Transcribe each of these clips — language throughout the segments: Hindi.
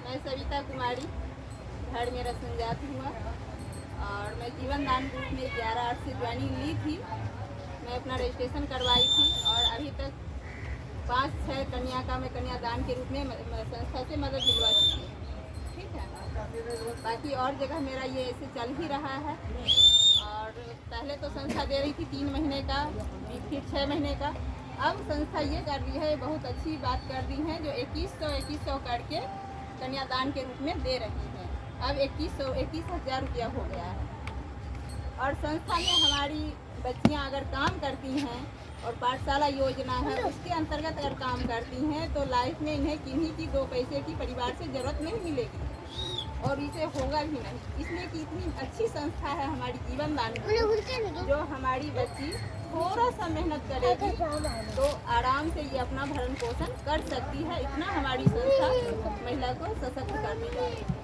मैं सविता कुमारी, घर मेरा संजात हुआ और मैं जीवन दान ग्रुप में 11/8 से ज्वाइनिंग ली थी। मैं अपना रजिस्ट्रेशन करवाई थी और अभी तक 5-6 कन्या का मैं कन्यादान के रूप में संस्था से मदद दिलवा चुकी हूँ। ठीक है, बाकी और जगह मेरा ये ऐसे चल ही रहा है। और पहले तो संस्था दे रही थी 3 महीने का, फिर 6 महीने का। अब संस्था ये कर रही है, बहुत अच्छी बात कर दी है, जो 2100 करके कन्यादान के रूप में दे रही है। अब 21,000 रुपया हो गया है। और संस्था में हमारी बच्चियां अगर काम करती हैं और पाठशाला योजना है उसके अंतर्गत अगर काम करती हैं तो लाइफ में इन्हें किन्हीं की 2 पैसे की परिवार से ज़रूरत नहीं मिलेगी और इसे होगा भी नहीं। इसलिए कि इतनी अच्छी संस्था है हमारी जीवन दान, जो हमारी बच्ची थोड़ा सा मेहनत करेगी तो आराम से ये अपना भरण पोषण कर सकती है। इतना हमारी संस्था महिला को सशक्त करने जा रही है।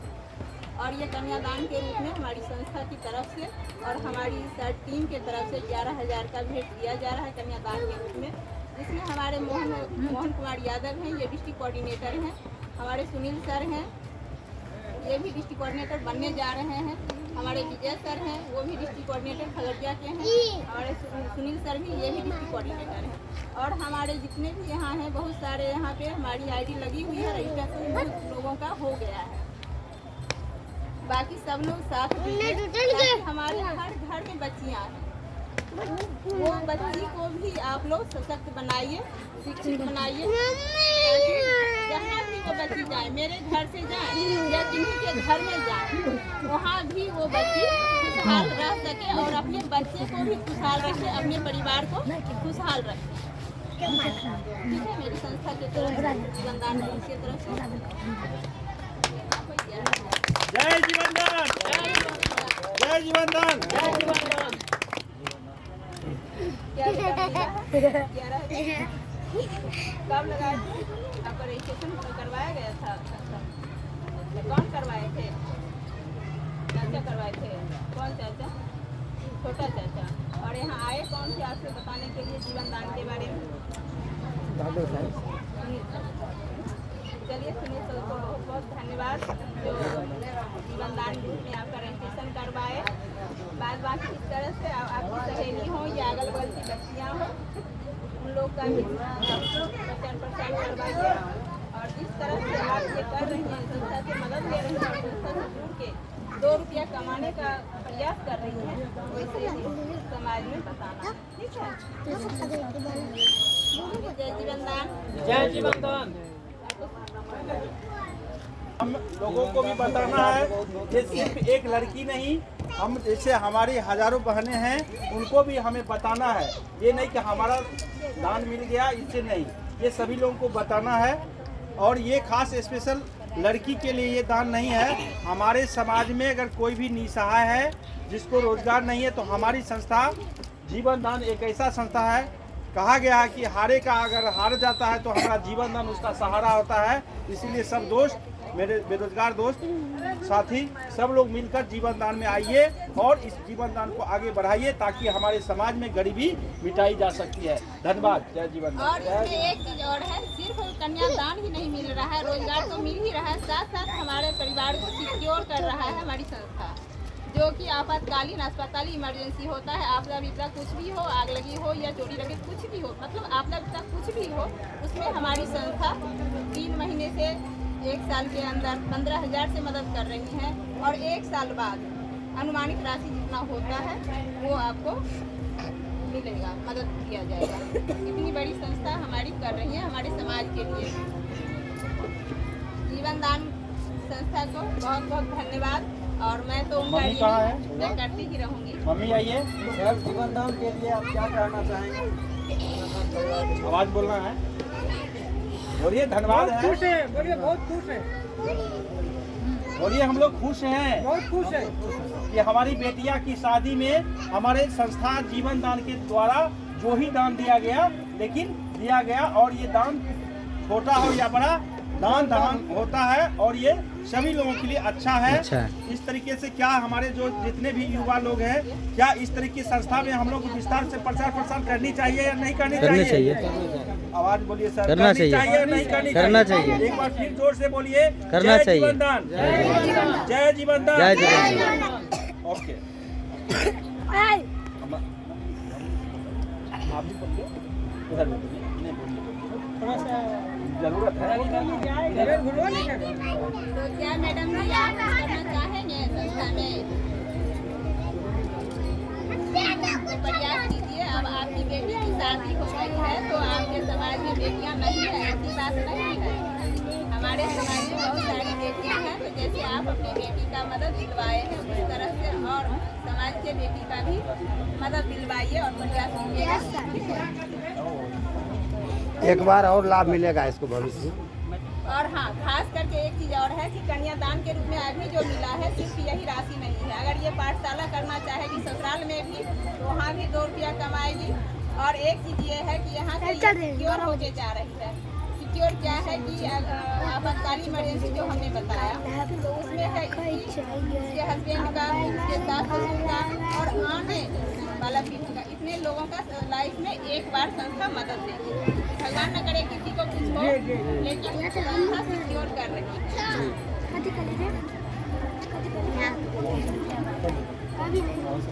और ये कन्यादान के रूप में हमारी संस्था की तरफ से और हमारी टीम के तरफ से 11,000 का भेंट दिया जा रहा है कन्यादान के रूप में, जिसमें हमारे मोहन कुमार यादव हैं, ये डिस्ट्रिक्ट कोऑर्डिनेटर हैं। हमारे सुनील सर हैं, ये भी डिस्ट्रिक्ट कोऑर्डिनेटर बनने जा रहे हैं। हमारे विजय सर हैं, वो भी डिस्ट्रिक्ट कोऑर्डिनेटर खगड़िया के हैं। हमारे सुनील सर भी, ये भी डिस्ट्रिक्ट कोऑर्डिनेटर हैं। और हमारे जितने भी यहाँ हैं, बहुत सारे यहाँ पे हमारी आईडी लगी हुई है, रजिस्ट्रेशन बहुत लोगों का हो गया है। बाकी सब लोग साथ दीजिए। हमारे हर घर में बच्चियाँ हैं, वो बच्ची को भी आप लोग सशक्त बनाइए, शिक्षित बनाइए। जहाँ भी वो बच्ची जाए, मेरे घर से जाए या किसी के घर में जाए, वहाँ भी वो बच्ची खुशहाल रह सके और अपने बच्चे को भी खुशहाल रखे, अपने परिवार को खुशहाल रखे। ठीक है, मेरी संस्था के तरफ से, जीवन दान की तरफ से। जय जीवन दान, जय जीवन दान, जय जीवन दान। कब लगाए थे? आपका रजिस्ट्रेशन करवाया गया था? कौन करवाए थे? चाचा करवाए थे? कौन चाचा? छोटा चाचा। और यहाँ आए कौन थे आपसे बताने के लिए जीवन दान के बारे में? चलिए सुनील सर को बहुत बहुत धन्यवाद, जो जीवन दान ग्रुप में आपका रजिस्ट्रेशन करवाए। बाकी इस तरह से आपकी सहेली हो या अगल बगल की बच्चियाँ हो, उन लोग का भी प्रचार करवाइए। और जिस तरह से आप ये कर रही हैं, संस्था से मदद ले रही हैं और संस्था से जुड़ के 2 रुपया कमाने का प्रयास कर रही हैं, वैसे ही समाज में बताना। ठीक है, जय जीवन दान, जय जीवन दान। हम लोगों को भी बताना है, ये सिर्फ एक लड़की नहीं, हम जैसे हमारी हजारों बहनें हैं, उनको भी हमें बताना है। ये नहीं कि हमारा दान मिल गया, इससे नहीं, ये सभी लोगों को बताना है। और ये खास स्पेशल लड़की के लिए ये दान नहीं है। हमारे समाज में अगर कोई भी निसहाय है, जिसको रोजगार नहीं है, तो हमारी संस्था जीवन दान एक ऐसा संस्था है, कहा गया है कि हारे का अगर हार जाता है तो हमारा जीवन दान उसका सहारा होता है। इसीलिए सब दोस्त, मेरे बेरोजगार दोस्त साथी, सब लोग मिलकर जीवन दान में आइए और इस जीवन दान को आगे बढ़ाइए, ताकि हमारे समाज में गरीबी मिटाई जा सकती है। धन्यवाद। जय जीवन दान। और इसमें एक चीज और है, सिर्फ कन्यादान ही नहीं मिल रहा है, रोजगार तो मिल ही रहा है, साथ साथ हमारे परिवार को सिक्योर कर रहा है हमारी संस्था। जो कि आपातकालीन अस्पताल इमरजेंसी होता है, आपदा विपदा कुछ भी हो, आग लगी हो या चोरी लगे कुछ भी हो, मतलब आपदा विपदा कुछ भी हो, उसमें हमारी संस्था 3 महीने से 1 साल के अंदर 15,000 से मदद कर रही है। और 1 साल बाद अनुमानित राशि जितना होता है वो आपको मिलेगा, मदद किया जाएगा। इतनी बड़ी संस्था हमारी कर रही है हमारे समाज के लिए। जीवन दान संस्था को बहुत बहुत धन्यवाद। और मैं तो उनका मैं करती ही रहूँगी। मम्मी आइए। सर, जीवन दान के लिए आप क्या कहना चाहेंगे? आवाज बोलना है, बोलिए। धन्यवाद है, खुश है, बोलिए। बहुत खुश है, बोलिए। हम लोग खुश हैं, बहुत खुश है कि हमारी बेटिया की शादी में हमारे संस्था जीवन दान के द्वारा जो ही दान दिया गया, लेकिन दिया गया। और ये दान छोटा हो या बड़ा, दान होता है और ये सभी लोगों के लिए अच्छा है। इस तरीके से क्या हमारे जो जितने भी युवा लोग हैं, क्या इस तरह की संस्था में हम लोग विस्तार से प्रचार करनी चाहिए या नहीं करनी चाहिए? आवाज बोलिए सर। करना करनी चाहिए। या नहीं करनी करना चाहिए। एक बार फिर जोर से बोलिए। करना जय चाहिए। जीवन दान। जय जीवन दान। जय जीवन दान। ओके आप भी बोलिए। उधर बोलिए। नहीं बोलिए। थोड़ा सा जरूरत है। तो क्या मैडम जी आप कुछ करना चाहेंगे संस्था में? तो प्रयास कीजिए। अब आपकी बेटी की शादी हो गई है तो आपके समाज में बेटियां नहीं है, ऐसी बात नहीं है। हमारे समाज में बहुत सारी बेटियां हैं, तो जैसे आप अपनी बेटी का मदद दिलवाए हैं उस तरह से और समाज के बेटी का भी मदद दिलवाइए और प्रयास कीजिएगा। एक बार और लाभ मिलेगा इसको भविष्य में। और हाँ, खास करके एक चीज़ और है कि कन्यादान के रूप में अभी जो मिला है सिर्फ यही राशि नहीं है। अगर ये पाठशाला करना चाहेगी ससुराल में भी तो वहाँ भी 2 रुपया कमाएगी। और एक चीज़ ये है कि यहाँ से सिक्योर होके जा रही है। सिक्योर क्या है कि आपातकालीन इमरजेंसी जो हमने बताया तो उसमें है कि उसके हस्बैंड का, उसके सास ससुर का और आने वाला पीढ़ी का, इतने लोगों का लाइफ में एक बार संस्था मदद देगी। भगवान न करे किसी को कुछ हो, लेकिन संस्था सिक्योर कर रही है।